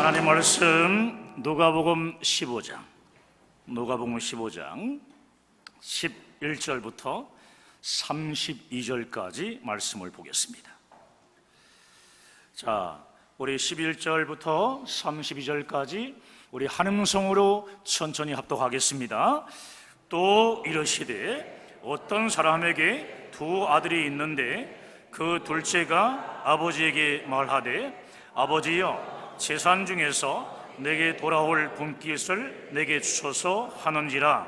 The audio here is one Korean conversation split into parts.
하나님 말씀 누가복음 15장 11절부터 32절까지 말씀을 보겠습니다. 자, 우리 11절부터 32절까지 우리 한음성으로 천천히 합독하겠습니다. 또 이르시되 어떤 사람에게 두 아들이 있는데 그 둘째가 아버지에게 말하되 아버지여 재산 중에서 내게 돌아올 분깃을 내게 주소서 하는지라.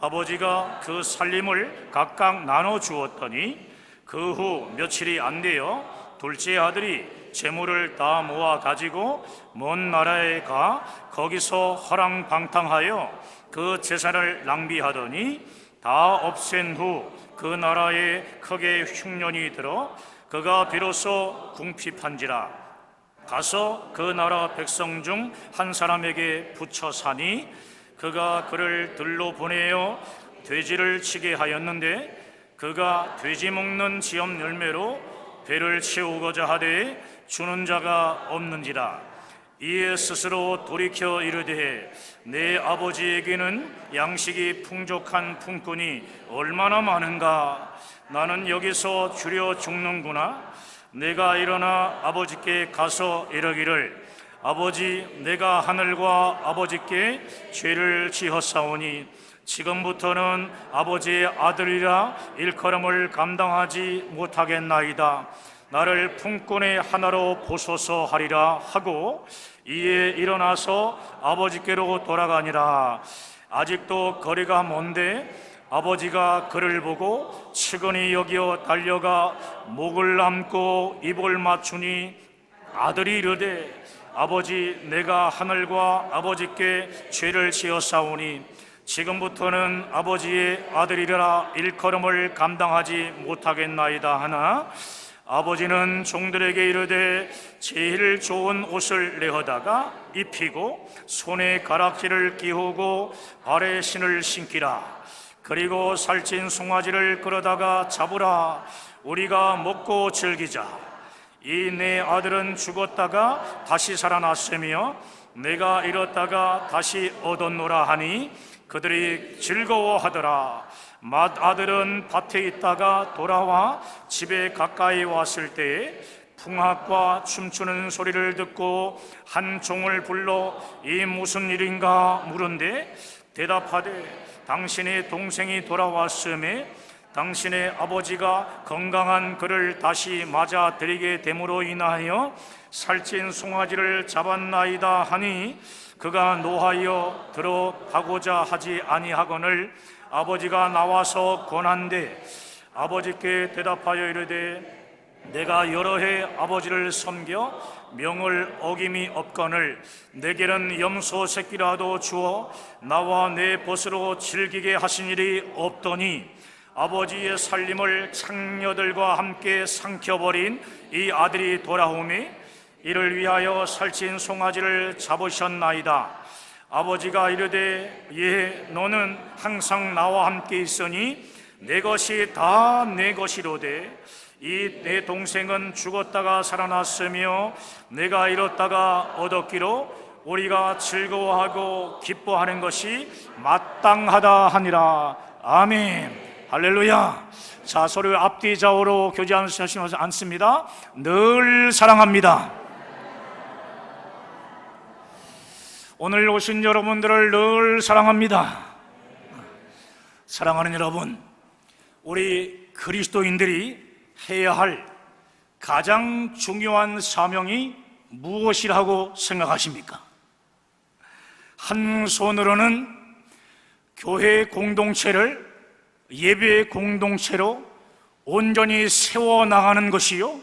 아버지가 그 살림을 각각 나눠 주었더니 그 후 며칠이 안 되어 둘째 아들이 재물을 다 모아 가지고 먼 나라에 가 거기서 허랑방탕하여 그 재산을 낭비하더니 다 없앤 후 그 나라에 크게 흉년이 들어 그가 비로소 궁핍한지라. 가서 그 나라 백성 중 한 사람에게 붙여 사니 그가 그를 들로 보내어 돼지를 치게 하였는데 그가 돼지 먹는 지엄 열매로 배를 채우고자 하되 주는 자가 없는지라. 이에 스스로 돌이켜 이르되 내 아버지에게는 양식이 풍족한 품꾼이 얼마나 많은가. 나는 여기서 주려 죽는구나. 내가 일어나 아버지께 가서 이르기를 아버지, 내가 하늘과 아버지께 죄를 지었사오니 지금부터는 아버지의 아들이라 일컬음을 감당하지 못하겠나이다. 나를 품꾼의 하나로 보소서 하리라 하고 이에 일어나서 아버지께로 돌아가니라. 아직도 거리가 먼데 아버지가 그를 보고 측은히 여겨 달려가 목을 안고 입을 맞추니 아들이 이르되 아버지, 내가 하늘과 아버지께 죄를 지었사오니 지금부터는 아버지의 아들이라 일컬음을 감당하지 못하겠나이다 하나 아버지는 종들에게 이르되 제일 좋은 옷을 내어다가 입히고 손에 가락지를 끼우고 발에 신을 신기라. 그리고 살찐 송아지를 끌어다가 잡으라. 우리가 먹고 즐기자. 이 내 아들은 죽었다가 다시 살아났으며 내가 잃었다가 다시 얻었노라 하니 그들이 즐거워하더라. 맏아들은 밭에 있다가 돌아와 집에 가까이 왔을 때에 풍악과 춤추는 소리를 듣고 한 종을 불러 이 무슨 일인가 물은데 대답하되 당신의 동생이 돌아왔음에 당신의 아버지가 건강한 그를 다시 맞아 드리게 됨으로 인하여 살찐 송아지를 잡았나이다 하니 그가 노하여 들어가고자 하지 아니하거늘 아버지가 나와서 권한대 아버지께 대답하여 이르되 내가 여러 해 아버지를 섬겨 명을 어김이 없거늘 내게는 염소 새끼라도 주어 나와 내 벗으로 즐기게 하신 일이 없더니 아버지의 살림을 창녀들과 함께 삼켜버린 이 아들이 돌아오매 이를 위하여 살찐 송아지를 잡으셨나이다. 아버지가 이르되 예, 너는 항상 나와 함께 있으니 내 것이 다 내 것이로되 이 내 동생은 죽었다가 살아났으며 내가 잃었다가 얻었기로 우리가 즐거워하고 기뻐하는 것이 마땅하다 하니라. 아멘. 할렐루야. 자, 서로 앞뒤 좌우로 교제하시면서 앉습니다. 늘 사랑합니다. 오늘 오신 여러분들을 늘 사랑합니다. 사랑하는 여러분, 우리 그리스도인들이 해야 할 가장 중요한 사명이 무엇이라고 생각하십니까? 한 손으로는 교회 공동체를 예배 공동체로 온전히 세워나가는 것이요,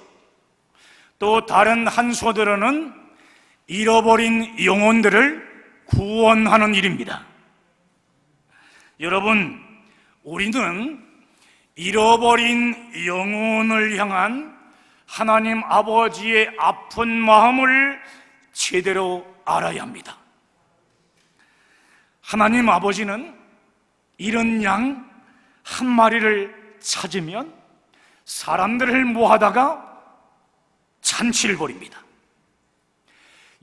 또 다른 한 손으로는 잃어버린 영혼들을 구원하는 일입니다. 여러분, 우리는 잃어버린 영혼을 향한 하나님 아버지의 아픈 마음을 제대로 알아야 합니다. 하나님 아버지는 잃은 양 한 마리를 찾으면 사람들을 모아다가 잔치를 벌입니다.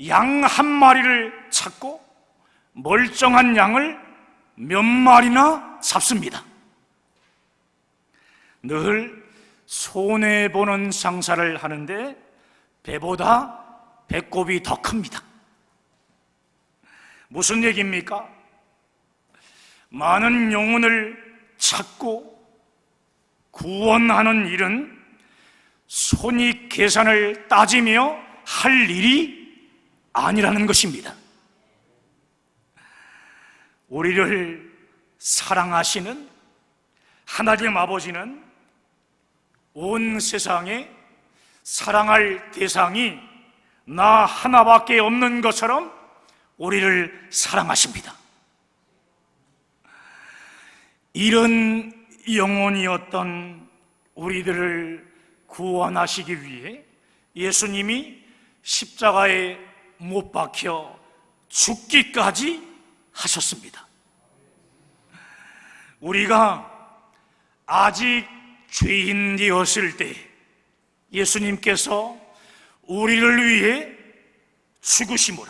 양 한 마리를 찾고 멀쩡한 양을 몇 마리나 잡습니다. 늘 손해보는 장사를 하는데 배보다 배꼽이 더 큽니다. 무슨 얘기입니까? 많은 영혼을 찾고 구원하는 일은 손익 계산을 따지며 할 일이 아니라는 것입니다. 우리를 사랑하시는 하나님 아버지는 온 세상에 사랑할 대상이 나 하나밖에 없는 것처럼 우리를 사랑하십니다. 이런 영혼이었던 우리들을 구원하시기 위해 예수님이 십자가에 못 박혀 죽기까지 하셨습니다. 우리가 아직 죄인이었을 때 예수님께서 우리를 위해 죽으심으로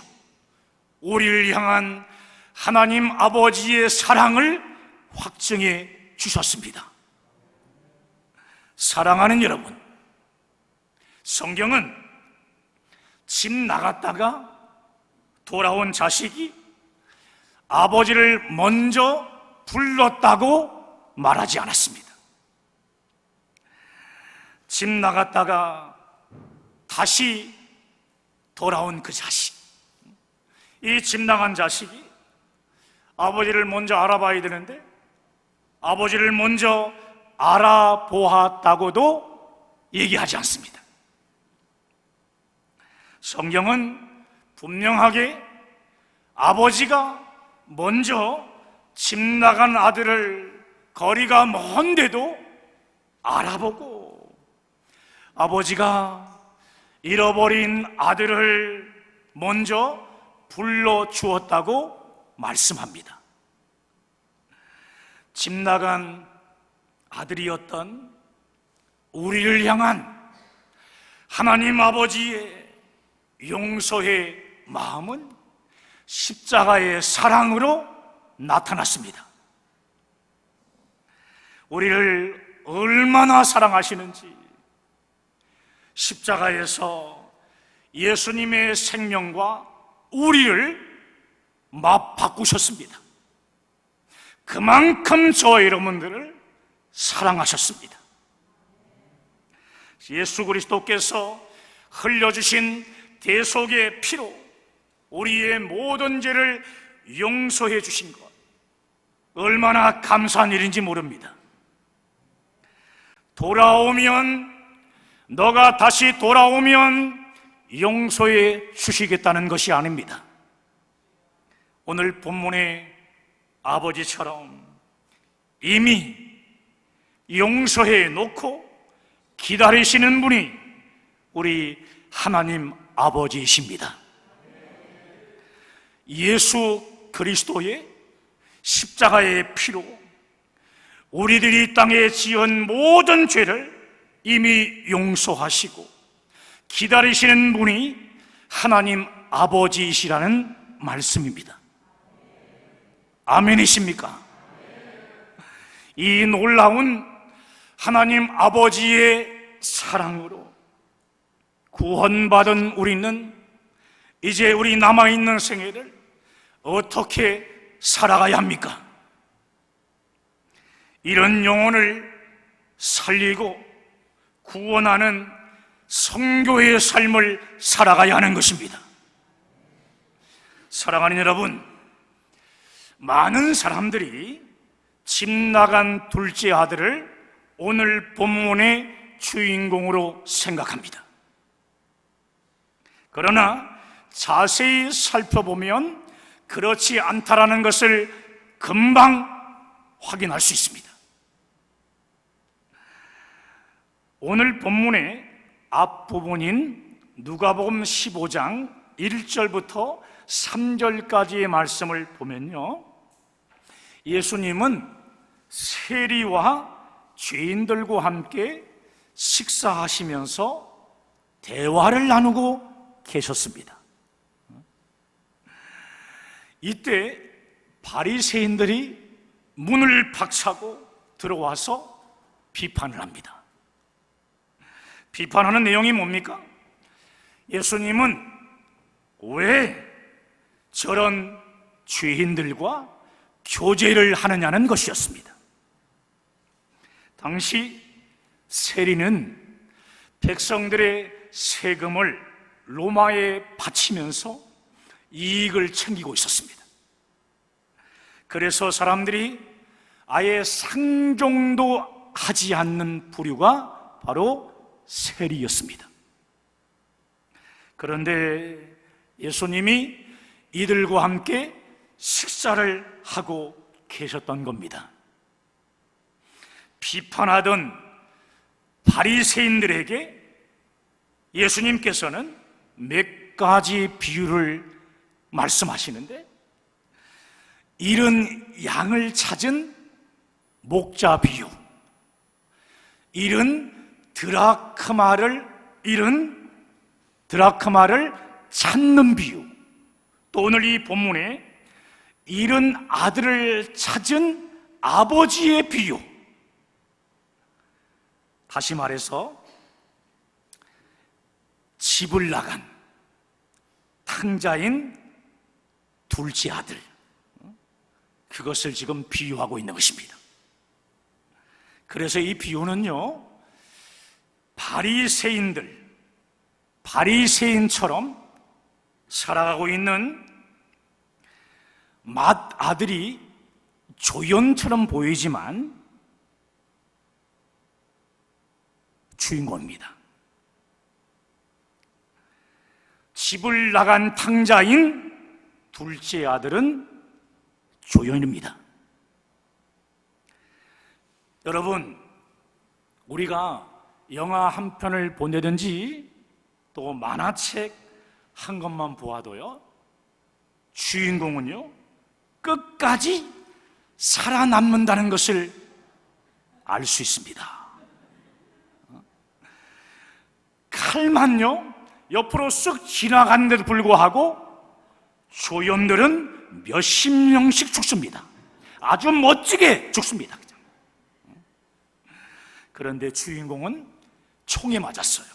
우리를 향한 하나님 아버지의 사랑을 확증해 주셨습니다. 사랑하는 여러분, 성경은 집 나갔다가 돌아온 자식이 아버지를 먼저 불렀다고 말하지 않았습니다. 집 나갔다가 다시 돌아온 그 자식, 이 집 나간 자식이 아버지를 먼저 알아봐야 되는데 아버지를 먼저 알아보았다고도 얘기하지 않습니다. 성경은 분명하게 아버지가 먼저 집 나간 아들을 거리가 먼데도 알아보고 아버지가 잃어버린 아들을 먼저 불러주었다고 말씀합니다. 집 나간 아들이었던 우리를 향한 하나님 아버지의 용서의 마음은 십자가의 사랑으로 나타났습니다. 우리를 얼마나 사랑하시는지 십자가에서 예수님의 생명과 우리를 맞바꾸셨습니다. 그만큼 저 여러분들을 사랑하셨습니다. 예수 그리스도께서 흘려주신 대속의 피로 우리의 모든 죄를 용서해 주신 것, 얼마나 감사한 일인지 모릅니다. 너가 다시 돌아오면 용서해 주시겠다는 것이 아닙니다. 오늘 본문의 아버지처럼 이미 용서해 놓고 기다리시는 분이 우리 하나님 아버지이십니다. 예수 그리스도의 십자가의 피로 우리들이 이 땅에 지은 모든 죄를 이미 용서하시고 기다리시는 분이 하나님 아버지이시라는 말씀입니다. 아멘이십니까? 이 놀라운 하나님 아버지의 사랑으로 구원받은 우리는 이제 우리 남아있는 생애를 어떻게 살아가야 합니까? 이런 영혼을 살리고 구원하는 성교의 삶을 살아가야 하는 것입니다. 사랑하는 여러분, 많은 사람들이 집 나간 둘째 아들을 오늘 본문의 주인공으로 생각합니다. 그러나 자세히 살펴보면 그렇지 않다라는 것을 금방 확인할 수 있습니다. 오늘 본문의 앞부분인 누가복음 15장 1절부터 3절까지의 말씀을 보면요, 예수님은 세리와 죄인들과 함께 식사하시면서 대화를 나누고 계셨습니다. 이때 바리새인들이 문을 박차고 들어와서 비판을 합니다. 비판하는 내용이 뭡니까? 예수님은 왜 저런 죄인들과 교제를 하느냐는 것이었습니다. 당시 세리는 백성들의 세금을 로마에 바치면서 이익을 챙기고 있었습니다. 그래서 사람들이 아예 상종도 하지 않는 부류가 바로 세리였습니다. 그런데 예수님이 이들과 함께 식사를 하고 계셨던 겁니다. 비판하던 바리새인들에게 예수님께서는 몇 가지 비유를 말씀하시는데, 잃은 양을 찾은 목자 비유, 잃은 드라크마를 찾는 비유, 또 오늘 이 본문에 잃은 아들을 찾은 아버지의 비유, 다시 말해서 집을 나간 탕자인 둘째 아들, 그것을 지금 비유하고 있는 것입니다. 그래서 이 비유는요, 바리새인처럼 살아가고 있는 맏아들이 조연처럼 보이지만 주인공입니다. 집을 나간 탕자인 둘째 아들은 조연입니다. 여러분, 우리가 영화 한 편을 보내든지 또 만화책 한 권만 보아도요, 주인공은요 끝까지 살아남는다는 것을 알 수 있습니다. 칼만요 옆으로 쓱 지나갔는데도 불구하고 조연들은 몇십 명씩 죽습니다. 아주 멋지게 죽습니다. 그런데 주인공은 총에 맞았어요.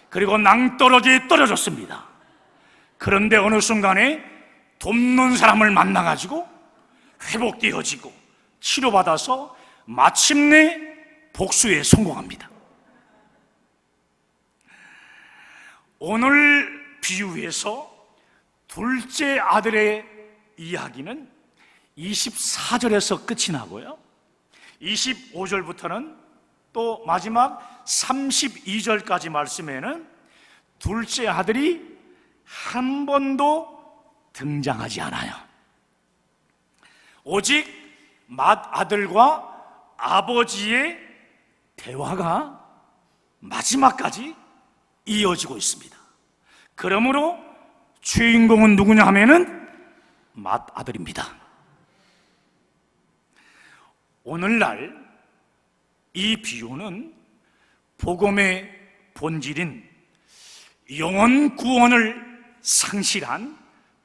그리고 낭떠러지에 떨어졌습니다. 그런데 어느 순간에 돕는 사람을 만나가지고 회복되어지고 치료받아서 마침내 복수에 성공합니다. 오늘 비유에서 둘째 아들의 이야기는 24절에서 끝이 나고요, 25절부터는 또 마지막 32절까지 말씀에는 둘째 아들이 한 번도 등장하지 않아요. 오직 맏아들과 아버지의 대화가 마지막까지 이어지고 있습니다. 그러므로 주인공은 누구냐 하면은 맏아들입니다. 오늘날 이 비유는 복음의 본질인 영혼 구원을 상실한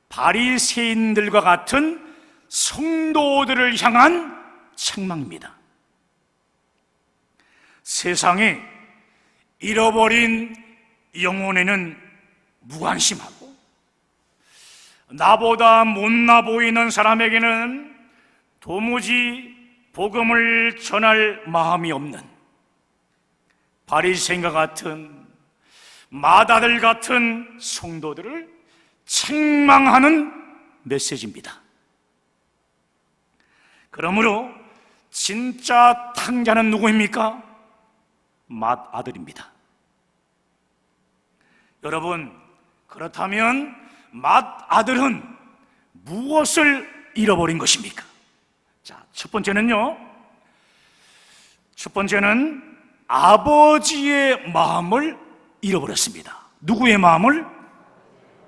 바리새인들과 같은 성도들을 향한 책망입니다. 세상에 잃어버린 영혼에는 무관심하고 나보다 못나 보이는 사람에게는 도무지 복음을 전할 마음이 없는 바리새인과 같은 맏아들 같은 성도들을 책망하는 메시지입니다. 그러므로 진짜 탕자는 누구입니까? 맏아들입니다. 여러분, 그렇다면 맏아들은 무엇을 잃어버린 것입니까? 자, 첫 번째는 아버지의 마음을 잃어버렸습니다. 누구의 마음을?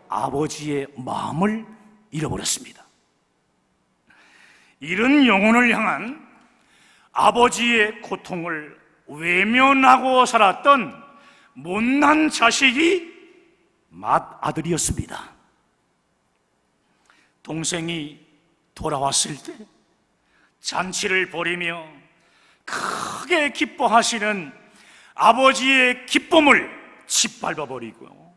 아버지의 마음을 잃어버렸습니다. 잃은 영혼을 향한 아버지의 고통을 외면하고 살았던 못난 자식이 맏아들이었습니다. 동생이 돌아왔을 때 잔치를 벌이며 크게 기뻐하시는 아버지의 기쁨을 짓밟아버리고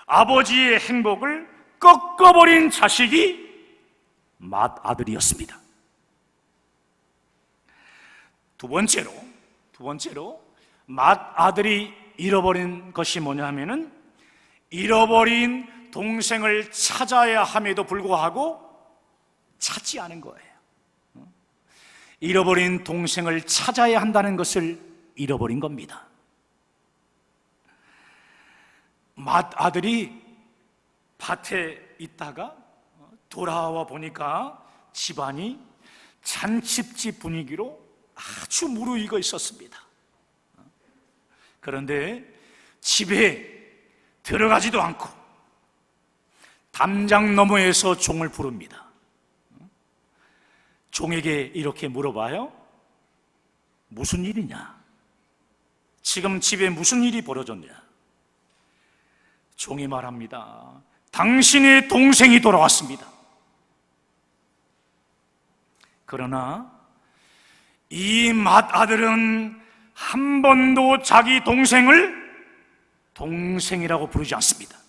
아버지의 행복을 꺾어버린 자식이 맏아들이었습니다. 두 번째로 맏아들이 잃어버린 것이 뭐냐 하면은 잃어버린 동생을 찾아야 함에도 불구하고 찾지 않은 거예요. 잃어버린 동생을 찾아야 한다는 것을 잃어버린 겁니다. 맏아들이 밭에 있다가 돌아와 보니까 집안이 잔치집 분위기로 아주 무르익어 있었습니다. 그런데 집에 들어가지도 않고 담장 너머에서 종을 부릅니다. 종에게 이렇게 물어봐요. 무슨 일이냐? 지금 집에 무슨 일이 벌어졌냐? 종이 말합니다. 당신의 동생이 돌아왔습니다. 그러나 이 맏아들은 한 번도 자기 동생을 동생이라고 부르지 않습니다.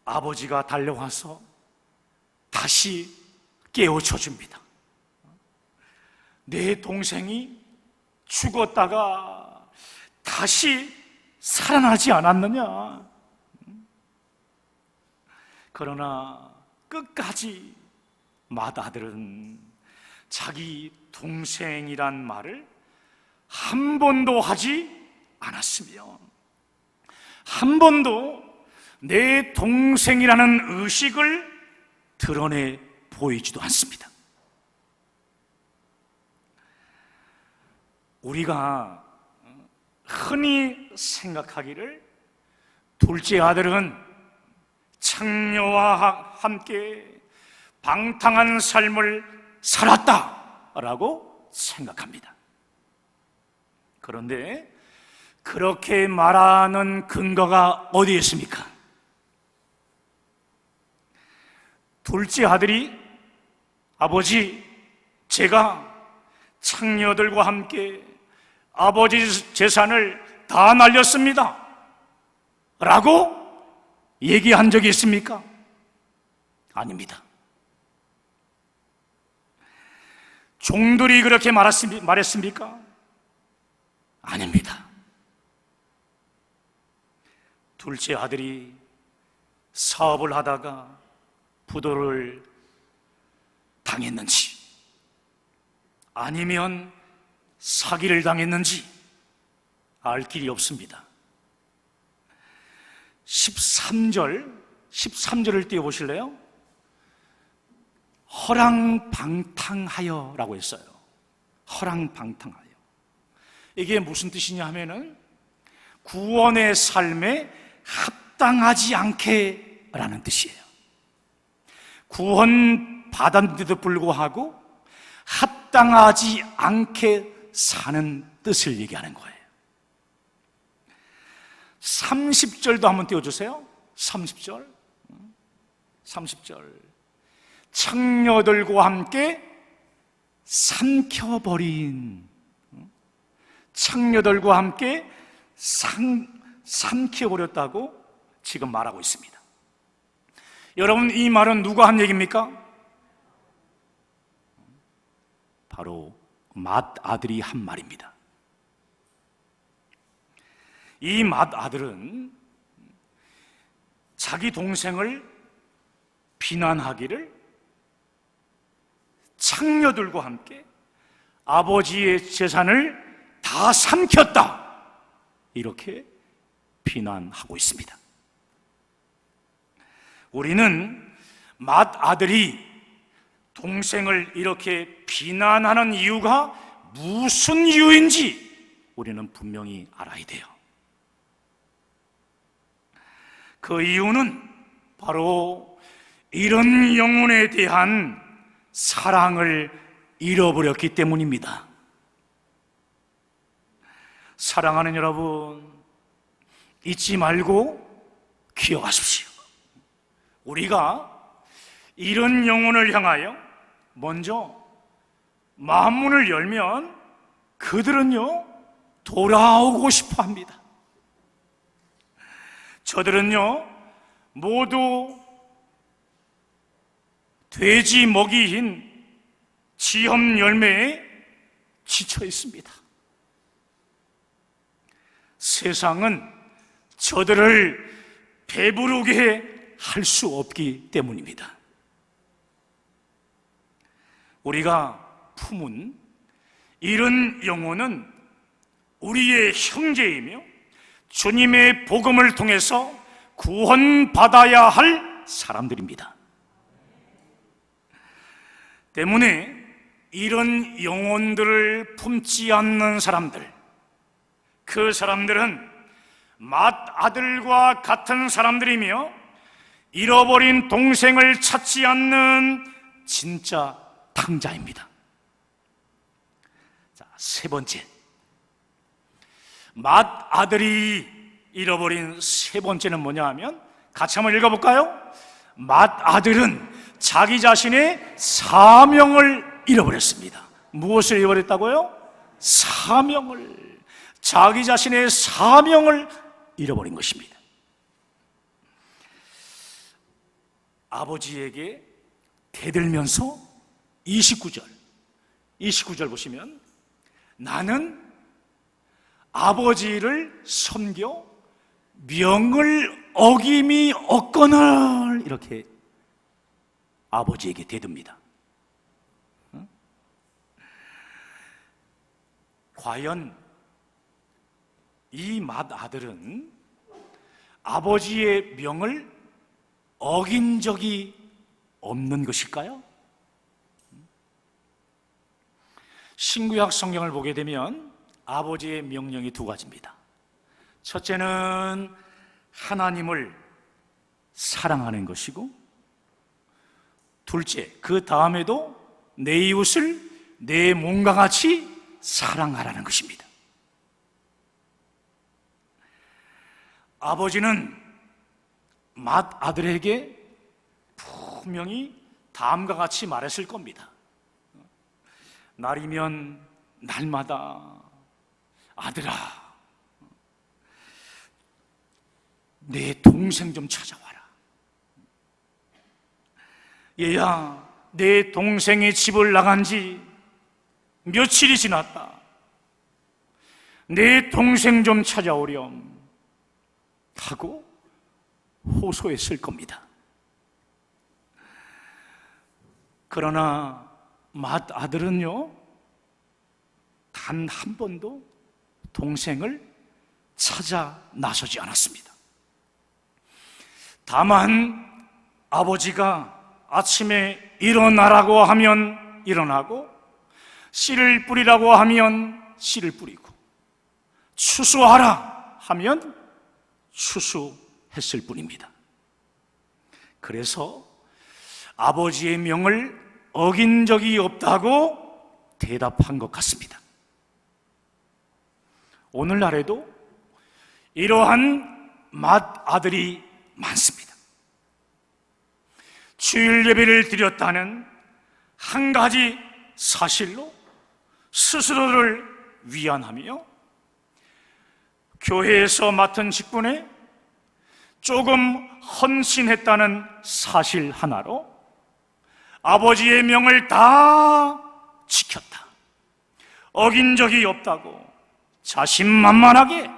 아버지가 달려와서 다시 깨우쳐 줍니다. 내 동생이 죽었다가 다시 살아나지 않았느냐? 그러나 끝까지 맏아들은 자기 동생이란 말을 한 번도 하지 않았으며 한 번도 내 동생이라는 의식을 드러내 보이지도 않습니다. 우리가 흔히 생각하기를 둘째 아들은 창녀와 함께 방탕한 삶을 살았다라고 생각합니다. 그런데 그렇게 말하는 근거가 어디에 있습니까? 둘째 아들이 아버지, 제가 창녀들과 함께 아버지 재산을 다 날렸습니다 라고 얘기한 적이 있습니까? 아닙니다. 종들이 그렇게 말했습니까? 아닙니다. 둘째 아들이 사업을 하다가 부도를 당했는지 아니면 사기를 당했는지 알 길이 없습니다. 13절을 띄워보실래요? 허랑방탕하여 라고 했어요. 허랑방탕하여. 이게 무슨 뜻이냐 하면은 구원의 삶에 합당하지 않게 라는 뜻이에요. 구원 받았는데도 불구하고 합당하지 않게 사는 뜻을 얘기하는 거예요. 30절도 한번 띄워주세요. 30절. 창녀들과 함께 삼켜버린, 창녀들과 함께 삼켜버렸다고 지금 말하고 있습니다. 여러분, 이 말은 누가 한 얘기입니까? 바로 맏아들이 한 말입니다. 이 맏아들은 자기 동생을 비난하기를 창녀들과 함께 아버지의 재산을 다 삼켰다 이렇게 비난하고 있습니다. 우리는 맏아들이 동생을 이렇게 비난하는 이유가 무슨 이유인지 우리는 분명히 알아야 돼요. 그 이유는 바로 이런 영혼에 대한 사랑을 잃어버렸기 때문입니다. 사랑하는 여러분, 잊지 말고 기억하십시오. 우리가 이런 영혼을 향하여 먼저 마음문을 열면 그들은요 돌아오고 싶어 합니다. 저들은요 모두 돼지 먹이인 지엄 열매에 지쳐 있습니다. 세상은 저들을 배부르게 할 수 없기 때문입니다. 우리가 품은 이런 영혼은 우리의 형제이며 주님의 복음을 통해서 구원받아야 할 사람들입니다. 때문에 이런 영혼들을 품지 않는 사람들, 그 사람들은 맏아들과 같은 사람들이며 잃어버린 동생을 찾지 않는 진짜 탕자입니다. 자, 세 번째, 맏아들이 잃어버린 세 번째는 뭐냐 하면, 같이 한번 읽어볼까요? 맏아들은 자기 자신의 사명을 잃어버렸습니다. 무엇을 잃어버렸다고요? 사명을, 자기 자신의 사명을 잃어버린 것입니다. 아버지에게 대들면서 29절 보시면, 나는 아버지를 섬겨 명을 어김이 없거늘, 이렇게 아버지에게 대듭니다. 과연 이 맏아들은 아버지의 명을 어긴 적이 없는 것일까요? 신구약 성경을 보게 되면 아버지의 명령이 두 가지입니다. 첫째는 하나님을 사랑하는 것이고, 둘째, 그 다음에도 내 이웃을 내 몸과 같이 사랑하라는 것입니다. 아버지는 맏아들에게 분명히 다음과 같이 말했을 겁니다. 날이면 날마다 아들아, 내 동생 좀 찾아와라. 얘야, 내 동생이 집을 나간 지 며칠이 지났다. 내 동생 좀 찾아오렴 하고 호소했을 겁니다. 그러나 맏아들은요, 단 한 번도 동생을 찾아 나서지 않았습니다. 다만 아버지가 아침에 일어나라고 하면 일어나고, 씨를 뿌리라고 하면 씨를 뿌리고, 추수하라 하면 추수했을 뿐입니다. 그래서 아버지의 명을 어긴 적이 없다고 대답한 것 같습니다. 오늘날에도 이러한 맏아들이 많습니다. 주일 예배를 드렸다는 한 가지 사실로 스스로를 위안하며, 교회에서 맡은 직분에 조금 헌신했다는 사실 하나로 아버지의 명을 다 지켰다, 어긴 적이 없다고 자신만만하게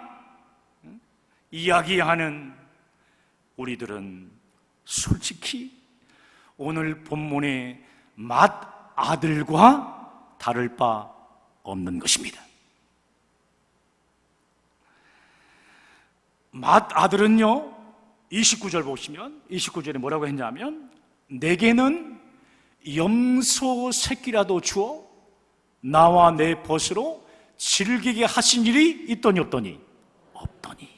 이야기하는 우리들은 솔직히 오늘 본문의 맏아들과 다를 바 없는 것입니다. 맏아들은요, 29절 보시면 29절에 뭐라고 했냐면, 내게는 염소 새끼라도 주어 나와 내 벗으로 즐기게 하신 일이 있더니 없더니? 없더니.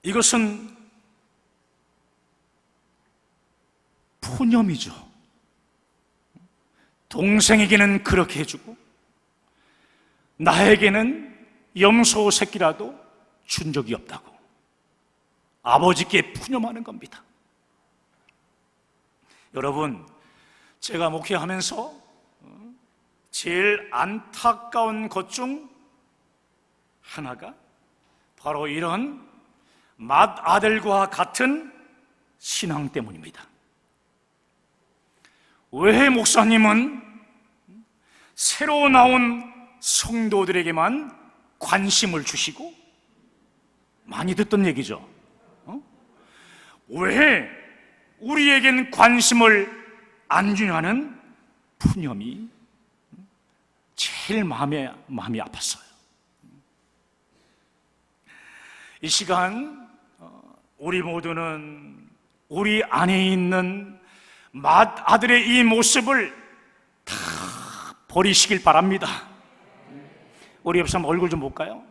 이것은 푸념이죠. 동생에게는 그렇게 해주고 나에게는 염소 새끼라도 준 적이 없다고 아버지께 푸념하는 겁니다. 여러분, 제가 목회하면서 제일 안타까운 것 중 하나가 바로 이런 맏아들과 같은 신앙 때문입니다. 왜 목사님은 새로 나온 성도들에게만 관심을 주시고, 많이 듣던 얘기죠. 왜 우리에겐 관심을 안 주냐는 푸념이 제일 마음이 아팠어요. 이 시간 우리 모두는 우리 안에 있는 맏아들의 이 모습을 다 버리시길 바랍니다. 우리 옆 사람 얼굴 좀 볼까요?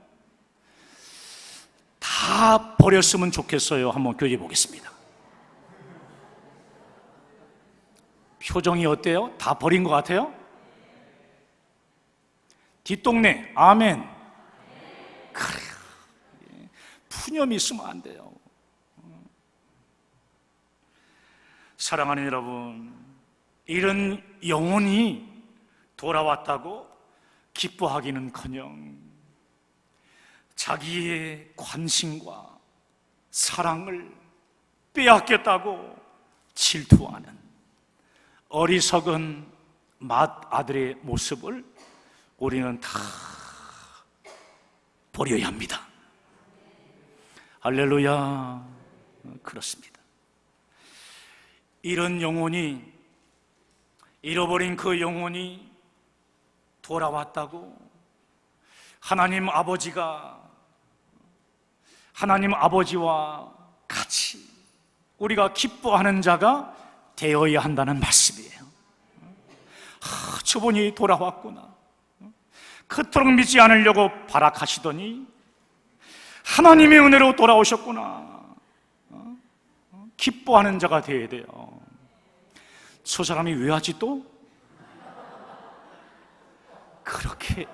다 버렸으면 좋겠어요. 한번 교제해 보겠습니다. 표정이 어때요? 다 버린 것 같아요? 뒷동네 아멘. 그래요. 푸념이 있으면 안 돼요. 사랑하는 여러분, 이런 영혼이 돌아왔다고 기뻐하기는커녕 자기의 관심과 사랑을 빼앗겼다고 질투하는 어리석은 맏아들의 모습을 우리는 다 버려야 합니다. 할렐루야. 그렇습니다. 이런 영혼이, 잃어버린 그 영혼이 돌아왔다고 하나님 아버지와 같이 우리가 기뻐하는 자가 되어야 한다는 말씀이에요. 저분이 돌아왔구나. 그토록 믿지 않으려고 발악하시더니 하나님의 은혜로 돌아오셨구나. 기뻐하는 자가 되어야 돼요. 저 사람이 왜 하지 또? 그렇게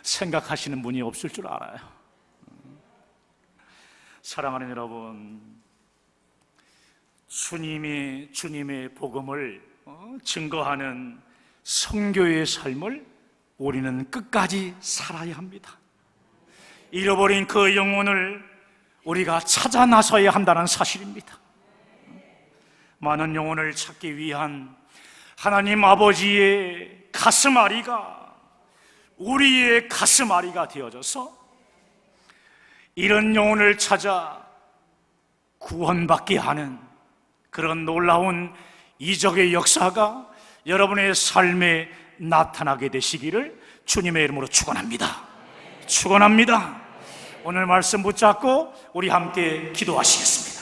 생각하시는 분이 없을 줄 알아요. 사랑하는 여러분, 주님의 복음을 증거하는 선교의 삶을 우리는 끝까지 살아야 합니다. 잃어버린 그 영혼을 우리가 찾아 나서야 한다는 사실입니다. 많은 영혼을 찾기 위한 하나님 아버지의 가슴앓이가 우리의 가슴앓이가 되어져서 이런 영혼을 찾아 구원받게 하는 그런 놀라운 이적의 역사가 여러분의 삶에 나타나게 되시기를 주님의 이름으로 축원합니다. 축원합니다. 오늘 말씀 붙잡고 우리 함께 기도하시겠습니다.